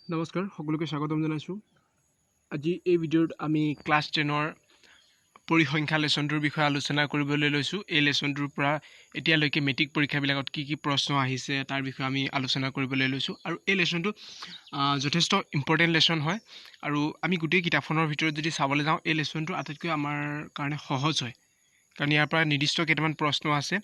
নমস্কাৰ সকলোকে স্বাগতম জনাইছো। আজি এই ভিডিঅ'ত আমি ক্লাছ 10ৰ পৰিসংখ্যা লেসনটোৰ বিষয়ে আলোচনা কৰিবলৈ লৈছো। এই লেসনটোৰ পৰা এতিয়ালৈকে মেট্ৰিক পৰীক্ষাবিলাকত কি প্ৰশ্ন আহিছে তাৰ বিষয়ে আমি আলোচনা কৰিবলৈ লৈছো আৰু এই লেসনটো যথেষ্ট ইম্পৰ্টেন্ট লেসন হয় আৰু আমি গোটেই কিতাপখনৰ ভিতৰত যদি চাবলৈ যাওঁ এই লেসনটো আটাইতকৈ আমাৰ কাৰণে সহজ হয় কাৰণ ইয়াৰ পৰা নিৰ্দিষ্ট কেইটামান প্ৰশ্ন আছে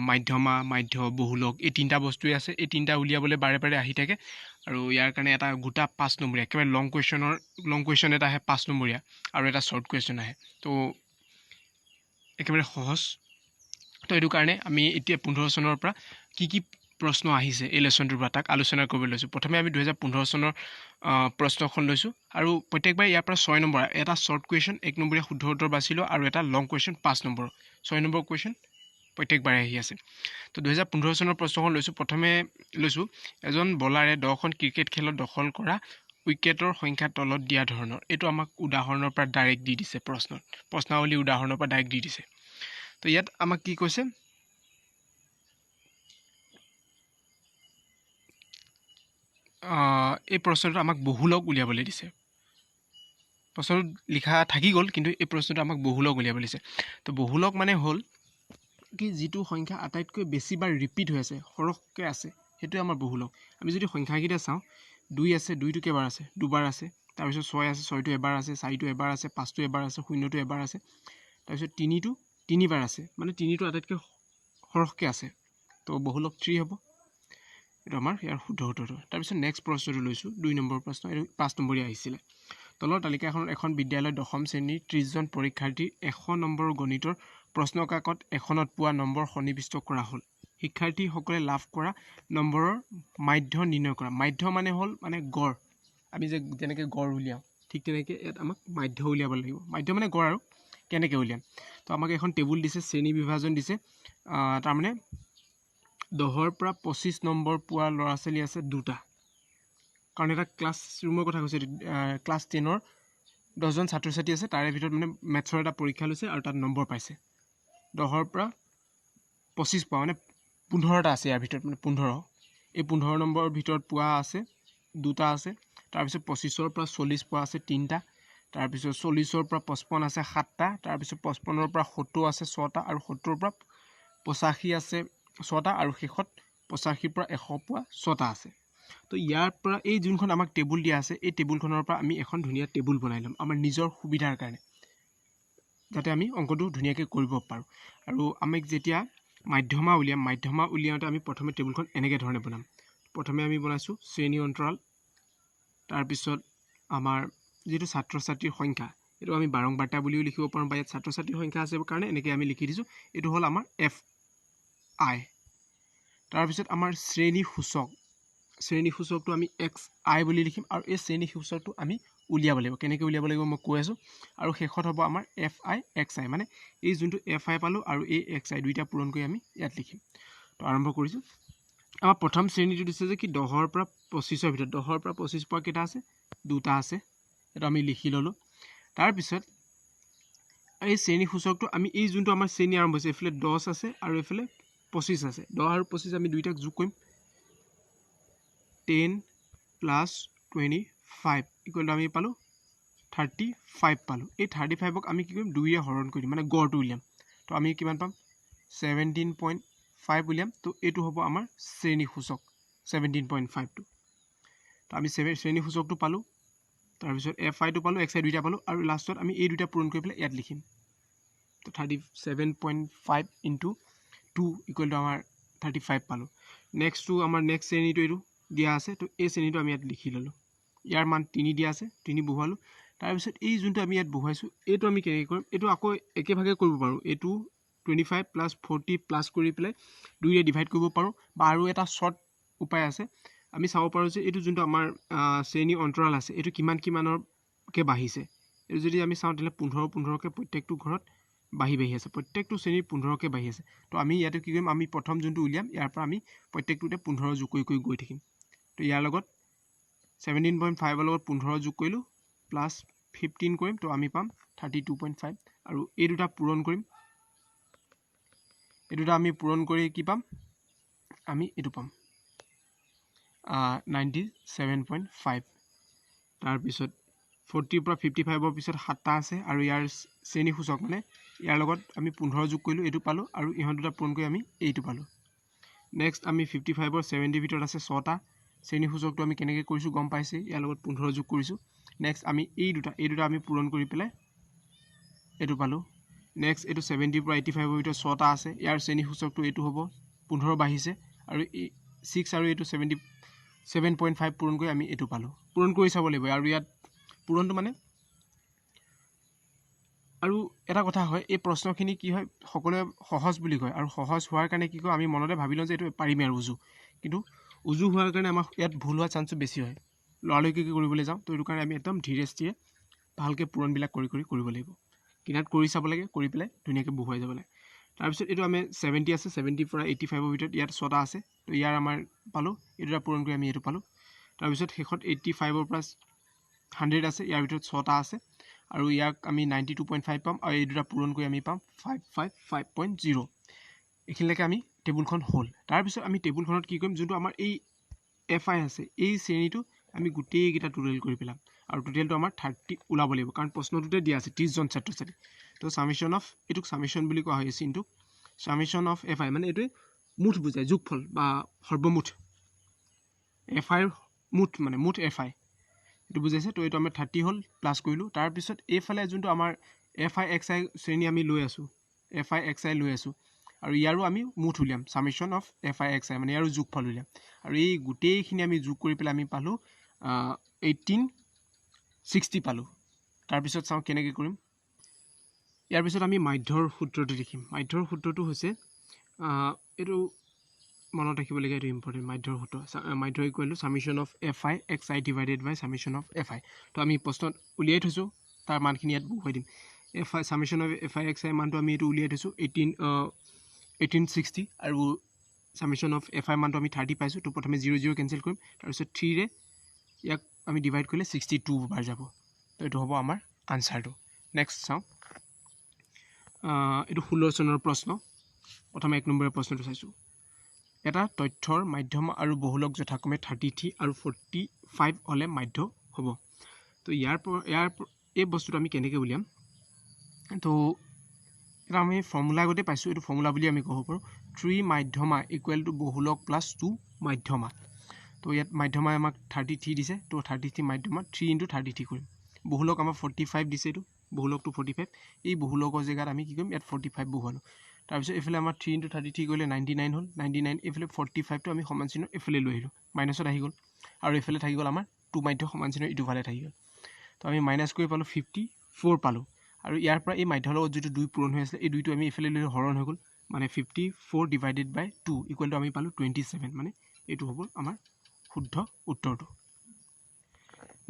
মাধ্যমা মাধ্য বহুলক এই তিনিটা বস্তুই আছে এই তিনিটা উলিয়াবলৈ বাৰে বাৰে আহি থাকে আৰু ইয়াৰ কাৰণে এটা গোটা 5 নম্বৰীয়া একেবাৰে লং কুৱেশ্যন এটা আহে 5 নম্বৰীয়া আৰু এটা শৰ্ট কুৱেশ্যন আহে তো একেবাৰে সহজ তো এইটো কাৰণে আমি এতিয়া 15 চনৰ পৰা কি প্ৰশ্ন আহিছে এই লেসনটোৰ পৰা তাক আলোচনা কৰিব লৈছো। প্ৰথমে আমি 2015 চনৰ প্ৰশ্নখন লৈছো আৰু প্ৰত্যেকবাৰ ইয়াৰ পৰা 6 নম্বৰ এটা শৰ্ট কুৱেশ্যন 1 নম্বৰীয়া শুদ্ধ উত্তৰ বাছিলো আৰু এটা লং কুৱেশ্যন 5 নম্বৰ 6 নম্বৰ কুৱেশ্যন প্ৰত্যেকবাৰে আহি আছে। তো 2015 চনৰ প্ৰশ্নখন লৈছো। প্ৰথমে লৈছো এজন বলাৰে 10খন ক্ৰিকেট খেলত দখল কৰা উইকেটৰ সংখ্যা তলত দিয়া ধৰণৰ। এইটো আমাক উদাহৰণৰ পৰা ডাইৰেক্ট দি দিছে প্ৰশ্নাৱলী উদাহৰণৰ পৰা ডাইৰেক্ট দি দিছে। তো ইয়াত আমাক কি কৈছে এই প্ৰশ্নটো আমাক বহুলক উলিয়াবলৈ দিছে। প্ৰশ্নটো লিখা থাকি গ'ল কিন্তু এই প্ৰশ্নটো আমাক বহুলক উলিয়াবলৈ দিছে। তো বহুলক মানে হ'ল কি যিটো সংখ্যা আটাইতকৈ বেছিবাৰ ৰিপিট হৈ আছে সৰহকৈ আছে সেইটোৱে আমাৰ বহুলক। আমি যদি সংখ্যাকেইটা চাওঁ 2 আছে 2টো কেইবাৰ আছে দুবাৰ আছে, তাৰপিছত 6 আছে 6টো এবাৰ আছে, 4টো এবাৰ আছে, 5টো এবাৰ আছে, 0টো এবাৰ আছে, তাৰপিছত 3টো তিনিবাৰ আছে মানে 3টো আটাইতকৈ সৰহকৈ আছে। তো বহুলক 3 হ'ব। এইটো আমাৰ ইয়াৰ শুদ্ধ উত্তৰটো। তাৰপিছত নেক্সট প্ৰশ্নটো লৈছো 2 নম্বৰ প্ৰশ্ন, এইটো 5 নম্বৰীয়া আহিছিলে। তলৰ তালিকাখনত এখন বিদ্যালয়ৰ 10ম শ্ৰেণীৰ 30জন পৰীক্ষাৰ্থীৰ 100 নম্বৰৰ গণিতৰ প্ৰশ্নকাকত এখনত পোৱা নম্বৰ সন্নিৱিষ্ট কৰা হ'ল। শিক্ষাৰ্থীসকলে লাভ কৰা নম্বৰৰ মাধ্য নিৰ্ণয় কৰা। মাধ্য মানে হ'ল মানে গড়। আমি যে যেনেকৈ গড় উলিয়াওঁ ঠিক তেনেকৈ ইয়াত আমাক মাধ্য উলিয়াব লাগিব। মাধ্য মানে গড় আৰু কেনেকৈ উলিয়াম। তো আমাক এখন টেবুল দিছে, শ্ৰেণী বিভাজন দিছে। তাৰমানে 10ৰ পৰা 25 নম্বৰ পোৱা ল'ৰা ছোৱালী আছে 2টা, কাৰণ এটা ক্লাছ ৰুমৰ কথা কৈছে। ক্লাছ 10ৰ 10জন ছাত্ৰ ছাত্ৰী আছে, তাৰে ভিতৰত মানে মেথছৰ এটা পৰীক্ষা লৈছে আৰু তাত নম্বৰ পাইছে 10ৰ পৰা 25 পোৱা মানে 15টা আছে ইয়াৰ ভিতৰত মানে 15। এই 15 নম্বৰৰ ভিতৰত পোৱা আছে 2টা আছে, তাৰপিছত 25ৰ পৰা 40 পোৱা আছে 3টা, তাৰপিছত 40ৰ পৰা 55 আছে 7টা, তাৰপিছত 55ৰ পৰা 70 আছে 6টা আৰু 70ৰ পৰা 85 আছে 6টা আৰু শেষত 85ৰ পৰা 100 পোৱা 6টা আছে। তো ইয়াৰ পৰা এই যোনখন আমাক টেবুল দিয়া আছে এই টেবুলখনৰ পৰা আমি এখন ধুনীয়া টেবুল বনাই ল'ম আমাৰ নিজৰ সুবিধাৰ কাৰণে, যাতে আমি অংকটো ধুনীয়াকৈ কৰিব পাৰোঁ। আৰু আমাক যেতিয়া মাধ্যমা উলিয়াওঁতে আমি প্ৰথমে টেবুলখন এনেকৈ ধৰণে বনাম। প্ৰথমে আমি বনাইছোঁ শ্ৰেণী অন্তৰাল, তাৰপিছত আমাৰ যিটো ছাত্ৰ ছাত্ৰীৰ সংখ্যা এইটো আমি বাৰংবাৰতা বুলিও লিখিব পাৰোঁ বা ইয়াত ছাত্ৰ ছাত্ৰীৰ সংখ্যা আছে কাৰণে এনেকৈ আমি লিখি দিছোঁ। এইটো হ'ল আমাৰ FI। তাৰপিছত আমাৰ শ্ৰেণী সূচকটো আমি XI বুলি লিখিম আৰু এই শ্ৰেণী সূচকটো আমি উলিয়াব লাগিব। কেনেকৈ উলিয়াব লাগিব মই কৈ আছোঁ। আৰু শেষত হ'ব আমাৰ FI XI, মানে এই যোনটো FI পালোঁ আৰু এই XI দুইটা পূৰণ কৰি আমি ইয়াত লিখিম। তো আৰম্ভ কৰিছোঁ। আমাৰ প্ৰথম শ্ৰেণীটো দিছে যে কি 10ৰ পৰা 25ৰ ভিতৰত 10ৰ পৰা 25 পোৱা কেইটা আছে 2টা আছে, এইটো আমি লিখি ল'লোঁ। তাৰপিছত এই শ্ৰেণী সূচকটো আমি এই যোনটো আমাৰ শ্ৰেণী আৰম্ভ হৈছে এইফালে 10 আছে আৰু এইফালে 25 আছে, 10 আৰু 25 আমি দুইটাক যোগ কৰিম 10 + 25 = আমি পালোঁ 35 পালোঁ। এই 35ক আমি কি কৰিম 2ৰে হৰণ কৰি দিম মানে গড়টো উলিয়াম। তো আমি কিমান পাম 17.5 উলিয়াম। তো এইটো হ'ব আমাৰ শ্ৰেণী সূচক 17.5টো। তো আমি শ্ৰেণী সূচকটো পালোঁ, তাৰপিছত FIটো পালোঁ, XI দুইটা পালোঁ আৰু লাষ্টত আমি এই দুইটা পূৰণ কৰি পেলাই ইয়াত লিখিম। তো 37.5 × 2 = আমাৰ 35 পালোঁ। নেক্সটটো আমাৰ নেক্সট শ্ৰেণীটো এইটো দিয়া আছে, তো এই শ্ৰেণীটো আমি ইয়াত লিখি ল'লোঁ। ইয়াৰ মান 3 দিয়া আছে, 3 বহুৱালোঁ। তাৰপিছত এই যোনটো আমি ইয়াত বহুৱাইছোঁ এইটো আমি কেনেকৈ কৰিম, এইটো আকৌ একেভাগে কৰিব পাৰোঁ। এইটো 25 + 40 প্লাছ কৰি পেলাই 2ৰে ডিভাইড কৰিব পাৰোঁ বা আৰু এটা শ্বৰ্ট উপায় আছে। আমি চাব পাৰোঁ যে এইটো যোনটো আমাৰ শ্ৰেণী অন্তৰাল আছে এইটো কিমানকৈ বাঢ়িছে। এইটো যদি আমি চাওঁ তেতিয়াহ'লে 15-15কৈ প্ৰত্যেকটো ঘৰত বাঢ়ি আছে, প্ৰত্যেকটো শ্ৰেণীৰ 15কৈ বাঢ়ি আছে। তো আমি ইয়াতে কি কৰিম, আমি প্ৰথম যোনটো উলিয়াম ইয়াৰ পৰা আমি প্ৰত্যেকটোতে 15 যোগ কৰি গৈ থাকিম। তো ইয়াৰ লগত 17.5ৰ লগত 15 যোগ কৰিলোঁ প্লাছ 15 কৰিম, তো আমি পাম 32.5 আৰু এই দুটা পূৰণ কৰিম। এই দুটা আমি পূৰণ কৰি কি পাম, আমি এইটো পাম 97.5 তাৰপিছত 40 পৰা 55 পিছত 7টা আছে আৰু ইয়াৰ শ্ৰেণী সূচক মানে ইয়াৰ লগত আমি 15 যোগ কৰিলোঁ এইটো পালোঁ আৰু ইহঁত দুটা পূৰণ কৰি আমি এইটো পালোঁ নেক্সট আমি 55 ৰ 70 ভিতৰত আছে 6টা শ্ৰেণী সূচকটো আমি কেনেকৈ কৰিছোঁ গম পাইছে ইয়াৰ লগত 15 যোগ কৰিছোঁ নেক্সট আমি এই দুটা আমি পূৰণ কৰি পেলাই এইটো পালোঁ নেক্সট এইটো 70 পৰা 85 ভিতৰত 6টা আছে ইয়াৰ শ্ৰেণী সূচকটো এইটো হ'ব 15 বাঢ়িছে আৰু 6 আৰু এইটো 7.5 পূৰণ কৰি আমি এইটো পালোঁ পূৰণ কৰি চাব লাগিব আৰু ইয়াত পূৰণটো মানে আৰু এটা কথা হয় এই প্ৰশ্নখিনি কি হয় সকলোৱে সহজ বুলি কয় আৰু সহজ হোৱাৰ কাৰণে কি কয় আমি মনতে ভাবি লওঁ যে এইটো পাৰিমেই আৰু উজু কিন্তু উজু হোৱাৰ কাৰণে আমাৰ ইয়াত ভুল হোৱাৰ চান্সটো বেছি হয় লৰালৰিকৈ কৰিবলৈ যাওঁ তো এইটো কাৰণে আমি একদম ধীৰে স্থিৰে ভালকৈ পূৰণবিলাক কৰিব লাগিব কিনাত কৰি চাব লাগে কৰি পেলাই ধুনীয়াকৈ বহুৱাই যাব লাগে তাৰপিছত এইটো আমি 70 আছে 70 পৰা 85 ভিতৰত ইয়াত 6টা আছে তো ইয়াৰ আমাৰ পালোঁ এই দুটা পূৰণ কৰি আমি এইটো পালোঁ তাৰপিছত শেষত 85 পৰা 100 আছে ইয়াৰ ভিতৰত 6টা আছে আৰু ইয়াক আমি 92.5 পাম আৰু এই দুটা পূৰণ কৰি আমি পাম 555.0 এইখিনিলৈকে আমি টেবুলখন হ'ল তাৰপিছত আমি টেবুলখনত কি কৰিম যোনটো আমাৰ এই FI আছে এই শ্ৰেণীটো আমি গোটেইকেইটা টোটেল কৰি পেলাম আৰু টোটেলটো আমাৰ 30 ওলাব লাগিব কাৰণ প্ৰশ্নটোতে দিয়া আছে 30 জন ছাত্ৰ ছাত্ৰী তো সামেশ্যন অফ এইটোক সামেশ্যন বুলি কোৱা হয় চিনটো সামেশ্যন অফ FI মানে এইটোৱে মুঠ বুজায় যোগফল বা সৰ্বমুঠ FI মুঠ মানে মুঠ FI এইটো বুজাইছে তো এইটো আমি 30 হ'ল প্লাছ কৰিলোঁ তাৰপিছত এইফালে যোনটো আমাৰ FIXI শ্ৰেণী আমি লৈ আছোঁ FIXI লৈ আছোঁ আৰু ইয়াৰো আমি মুঠ উলিয়াম সামেশ্যন অফ FIXI মানে ইয়াৰো যোগফল উলিয়াম আৰু এই গোটেইখিনি আমি যোগ কৰি পেলাই আমি পালোঁ 1860 পালোঁ তাৰপিছত চাওঁ কেনেকৈ কৰিম ইয়াৰ পিছত আমি মাধ্যৰ সূত্ৰটো লিখিম মাধ্যৰ সূত্ৰটো হৈছে এইটো মনত ৰাখিবলগীয়া এইটো ইম্পৰ্টেণ্ট মাধ্যৰ সূত্ৰ মাধ্য equal to summation of FIXI divided by summation of FI তো আমি প্ৰশ্নত উলিয়াই থৈছোঁ তাৰ মানখিনি ইয়াত বহুৱাই দিম সামেশ্যন অফ FIXI মানটো আমি এইটো উলিয়াই থৈছোঁ 1860 আৰু সামেশ্যন অফ FI মানটো আমি 30 পাইছোঁ তো প্ৰথমে 0 কেঞ্চেল কৰিম তাৰপিছত 3ৰে ইয়াক আমি ডিভাইড কৰিলে 62 বাৰ যাব তো এইটো হ'ব আমাৰ আনচাৰটো নেক্সট চাওঁ এইটো 16 চনৰ প্ৰশ্ন প্ৰথমে 1 নম্বৰৰ প্ৰশ্নটো চাইছোঁ এটা তথ্যৰ মাধ্যম আৰু বহুলক যথাক্ৰমে 33 আৰু 45 হ'লে মাধ্য হ'ব তো ইয়াৰ এই বস্তুটো আমি কেনেকৈ উলিয়াম তো এটা আমি ফৰ্মুলা আগতে পাইছোঁ এইটো ফৰ্মুলা বুলি আমি ক'ব পাৰোঁ 3 মাধ্যমা ইকুৱেল টু বহুলক প্লাছ 2 মাধ্যমা তো ইয়াত মাধ্যমাই আমাক 33 দিছে তো 33 মাধ্যমা 3 × 33 কৰিম বহুলক আমাৰ 45 দিছে এইটো বহুলকটো 45 এই বহুলকৰ জেগাত আমি কি কৰিম ইয়াত 45 বহুৱালোঁ তাৰপিছত এইফালে আমাৰ 3 × 33 কৰিলে 99 হ'ল 99 এইফালে 45টো আমি সমান চিহ্ন এইফালে লৈ আহিলোঁ মাইনাছত আহি গ'ল আৰু এইফালে থাকি গ'ল আমাৰ 2 মাধ্য সমান চিহ্ন ইটোফালে থাকি গ'ল তো আমি মাইনাছ কৰি পালোঁ 54 পালোঁ আৰু ইয়াৰ পৰা এই মাধ্যৰ লগত যিটো 2 পূৰণ হৈ আছিলে এই 2টো আমি এইফালে লৈ হৰণ হৈ গ'ল মানে 54 ডিভাইডেড বাই 2 ইকুৱেল টু আমি পালোঁ 27 মানে এইটো হ'ব আমাৰ শুদ্ধ উত্তৰটো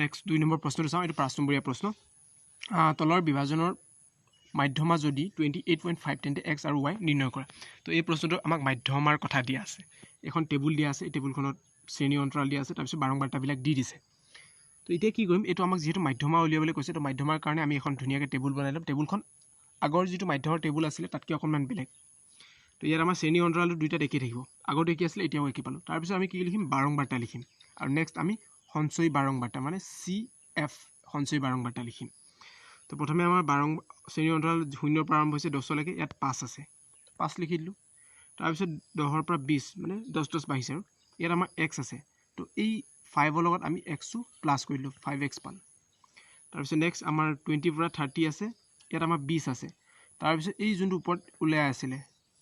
নেক্সট 2 নম্বৰ প্ৰশ্নটো চাওঁ এইটো 5 নম্বৰীয়া প্ৰশ্ন তলৰ বিভাজনৰ মাধ্যমা যদি 28.5 তেন্তে x আৰু y নিৰ্ণয় কৰা তো এই প্ৰশ্নটো আমাক মাধ্যমাৰ কথা দিয়া আছে এখন টেবুল দিয়া আছে এই টেবুলখনত শ্ৰেণী অন্তৰাল দিয়া আছে তাৰপিছত বাৰংবাৰতাবিলাক দি দিছে তো এতিয়া কি কৰিম এইটো আমাক যিহেতু মাধ্যমা উলিয়াবলৈ কৈছে তো মাধ্যমাৰ কাৰণে আমি এখন ধুনীয়াকৈ টেবুল বনাই ল'ম টেবুলখন আগৰ যিটো মাধ্যমৰ টেবুল আছিলে তাতকৈ অকণমান বেলেগ তো ইয়াত আমাৰ শ্ৰেণী অন্তৰালটো দুইটাত একেই থাকিব আগতে একেই আছিলে এতিয়াও একেই পালোঁ তাৰপিছত আমি কি লিখিম বাৰংবাৰতা লিখিম আৰু নেক্সট আমি সঞ্চয়ী বাৰংবাৰতা মানে CF সঞ্চয়ী বাৰংবাৰতা লিখিম তো প্ৰথমে আমাৰ শ্ৰেণী অন্তৰাল 0ৰ পৰা আৰম্ভ হৈছে 10লৈকে ইয়াত 5 আছে 5 লিখি দিলোঁ তাৰপিছত 10ৰ পৰা 20 মানে 10 বাঢ়িছে আৰু ইয়াত আমাৰ x আছে তো এই 5ৰ লগত আমি xটো প্লাছ কৰি দিলোঁ 5x পালোঁ তাৰপিছত নেক্সট আমাৰ 20 পৰা 30 আছে ইয়াত আমাৰ 20 আছে তাৰপিছত এই যোনটো ওপৰত ওলাই আছিলে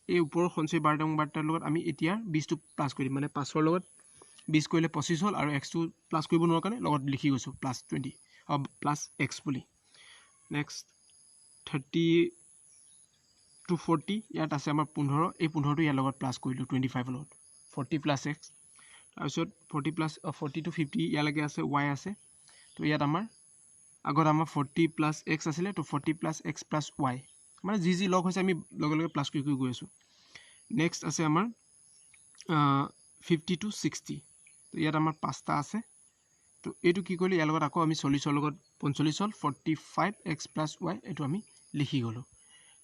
এই ওপৰৰ সঞ্চয়ী বাৰংবাৰতাৰ লগত আমি এতিয়া 20টো প্লাছ কৰি দিম মানে 5ৰ লগত 20 কৰিলে 25 হ'ল আৰু xটো প্লাছ কৰিব নোৱাৰা কাৰণে লগত লিখি গৈছোঁ প্লাছ 20 প্লাছ x বুলি নেক্সট 30 to 40 ইয়াত আছে আমাৰ 15 এই 15টো ইয়াৰ লগত প্লাছ কৰিলোঁ 25 লগত 40 প্লাছ x তাৰপিছত 40 to 50 ইয়ালৈকে আছে y আছে তো ইয়াত আমাৰ আগত আমাৰ 40 প্লাছ x আছিলে তো 40 প্লাছ x প্লাছ y মানে যি লগ হৈছে আমি লগে লগে প্লাছ কৰি গৈ আছোঁ নেক্সট আছে আমাৰ 50 to 60 তো ইয়াত আমাৰ 5টা আছে তো এইটো কি কৰিলোঁ ইয়াৰ লগত আকৌ আমি 40ৰ লগত 45 হ'ল 45x প্লাছ y এইটো আমি লিখি গ'লোঁ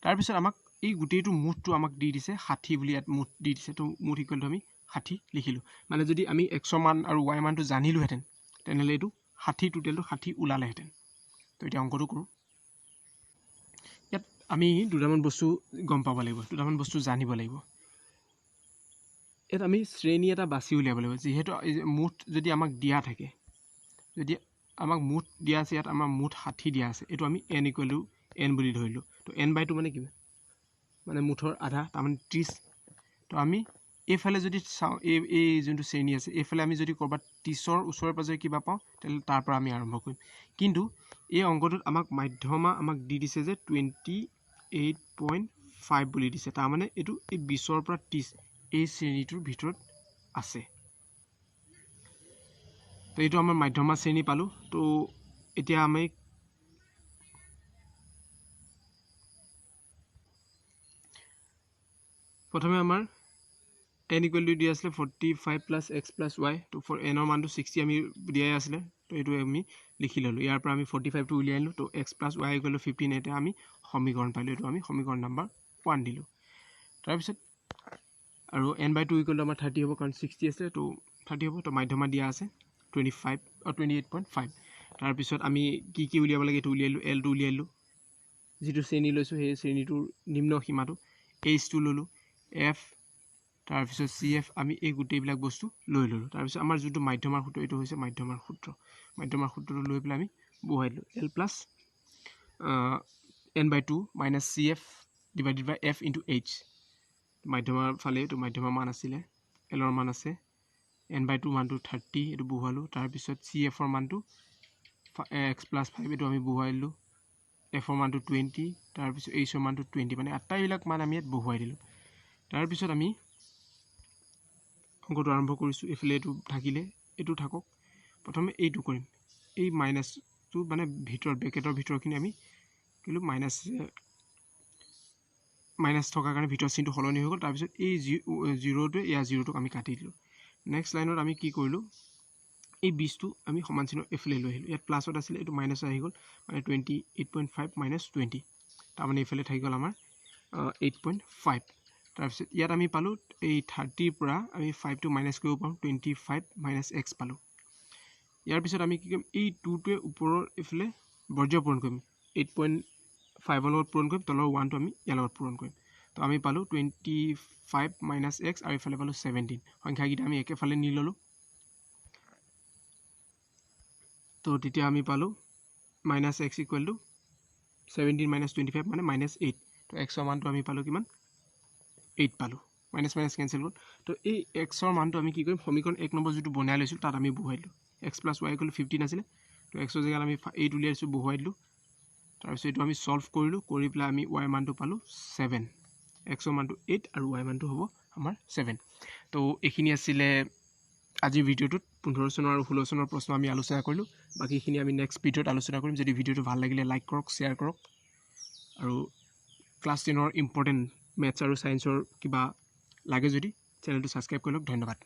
তাৰপিছত আমাক এই গোটেইটো মুঠটো আমাক দি দিছে 60 বুলি ইয়াত মুঠ দি দিছে তো মুঠ ইকুৱেল টু আমি 60 লিখিলোঁ মানে যদি আমি x মান আৰু y মানটো জানিলোহেঁতেন তেনেহ'লে এইটো 60 টোটেলটো 60 ওলালেহেঁতেন তো এতিয়া অংকটো কৰোঁ ইয়াত আমি দুটামান বস্তু গম পাব লাগিব দুটামান বস্তু জানিব লাগিব ইয়াত আমি শ্ৰেণী এটা বাছি উলিয়াব লাগিব যিহেতু মুঠ যদি আমাক দিয়া থাকে যদি আমাক মুঠ দিয়া আছে ইয়াত আমাৰ মুঠ 60 দিয়া আছে এইটো আমি n = n বুলি ধৰিলোঁ তো n/2 মানে কি মানে মুঠৰ আধা তাৰমানে 30 তো আমি এইফালে যদি চাওঁ এই যোনটো শ্ৰেণী আছে এইফালে আমি যদি ক'ৰবাত 30ৰ ওচৰে পাজৰে কিবা পাওঁ তেতিয়াহ'লে তাৰ পৰা আমি আৰম্ভ কৰিম কিন্তু এই অংকটোত আমাক মাধ্যমা আমাক দি দিছে যে 28.5 বুলি দিছে তাৰমানে এইটো এই 20ৰ পৰা 30 এই শ্ৰেণীটোৰ ভিতৰত আছে তো এইটো আমাৰ মাধ্যমা শ্ৰেণী পালোঁ তো এতিয়া আমি প্ৰথমে আমাৰ n = দিয়া আছিলে 45 + x + y তো ফৰ n ৰ মানটো 60 আমি দিয়াই আছিলে তো এইটো আমি লিখি ল'লোঁ ইয়াৰ পৰা আমি 45 টো উলিয়াই আনিলোঁ তো x + y = 15 এটা আমি সমীকৰণ পালোঁ এইটো আমি সমীকৰণ নম্বৰ 1 দিলোঁ তাৰপিছত আৰু n/2 = আমাৰ 30 হ'ব কাৰণ 60 আছে তো 30 হ'ব তো মাধ্যমা দিয়া আছে 28.5 তাৰপিছত আমি কি উলিয়াব লাগে এইটো উলিয়ালোঁ l টো উলিয়ালোঁ যিটো শ্ৰেণী লৈছোঁ সেই শ্ৰেণীটোৰ নিম্ন সীমাটো h টো ল'লোঁ f তাৰপিছত cf আমি এই গোটেইবিলাক বস্তু লৈ ল'লোঁ তাৰপিছত আমাৰ যোনটো মাধ্যমাৰ সূত্ৰ এইটো হৈছে মাধ্যমাৰ সূত্ৰটো লৈ পেলাই আমি বহাই দিলোঁ l + n/2 - cf / f * h মাধ্যমাৰ ফালে এইটো মাধ্যমাৰ মান আছিলে l ৰ মান আছে n/2 মানটো 30 এইটো বহুৱালোঁ তাৰপিছত cf ৰ মানটো x + 5 এইটো আমি বহুৱাই দিলোঁ f ৰ মানটো 20 তাৰপিছত h ৰ মানটো 20 মানে আটাইবিলাক মান আমি ইয়াত বহুৱাই দিলোঁ তাৰপিছত আমি অংকটো আৰম্ভ কৰিছোঁ এইফালে এইটো থাকিলে এইটো থাকক প্ৰথমে এইটো কৰিম এই মাইনাছটো মানে ভিতৰত ব্ৰেকেটৰ ভিতৰখিনি আমি কিন্তু মাইনাছ থকাৰ কাৰণে ভিতৰ চিনটো সলনি হৈ গ'ল তাৰপিছত এই জিৰ'টোৱে ইয়াৰ জিৰ'টোক আমি কাটি দিলোঁ নেক্সট লাইনত আমি কি কৰিলোঁ এই 20টো আমি সমান চিনৰ এইফালে লৈ আহিলোঁ ইয়াত প্লাছত আছিলে এইটো মাইনাছ আহি গ'ল মানে 28.5 - 20 তাৰমানে এইফালে থাকি গ'ল আমাৰ 8.5 তাৰপিছত ইয়াত আমি পালোঁ এই 30ৰ পৰা আমি 5টো মাইনাছ কৰিব পাৰোঁ 25 - x পালোঁ ইয়াৰ পিছত আমি কি কৰিম এই 2টোৱে ওপৰৰ এইফালে বৰ্জ্য পূৰণ কৰিম 8.5ৰ লগত পূৰণ কৰিম তলৰ 1টো আমি ইয়াৰ লগত পূৰণ কৰিম তো আমি পালোঁ 25 - x আৰু এইফালে পালোঁ 17 সংখ্যাকেইটা আমি একেফালে নি ল'লোঁ তো তেতিয়া আমি পালোঁ -x = 17 - 25 মানে -8 তো x ৰ মানটো আমি পালোঁ কিমান 8 পালোঁ মাইনাছ কেঞ্চেল হ'ল তো এই x ৰ মানটো আমি কি কৰিম সমীকৰণ 1 নম্বৰ যিটো বনাই লৈছোঁ তাত আমি বহুৱাই দিলোঁ x + y = 15 আছিলে তো x ৰ জেগাত আমি 8 উলিয়াইছোঁ বহুৱাই দিলোঁ তাৰপিছত এইটো আমি সলভ কৰিলোঁ কৰি পেলাই আমি y মানটো পালোঁ 7 x ৰ মানটো 8 আৰু y মানটো হ'ব আমাৰ 7 তো এইখিনি আছিলে আজিৰ ভিডিঅ'টোত 15 চনৰ আৰু 16 চনৰ প্ৰশ্ন আমি আলোচনা কৰিলোঁ বাকীখিনি আমি নেক্সট ভিডিঅ'ত আলোচনা কৰিম যদি ভিডিঅ'টো ভাল লাগিলে লাইক কৰক শ্বেয়াৰ কৰক আৰু ক্লাছ 10ৰ ইম্পৰ্টেণ্ট মেথছ আৰু ছায়েন্সৰ কিবা লাগে যদি চেনেলটো ছাবস্ক্ৰাইব কৰি লওক ধন্যবাদ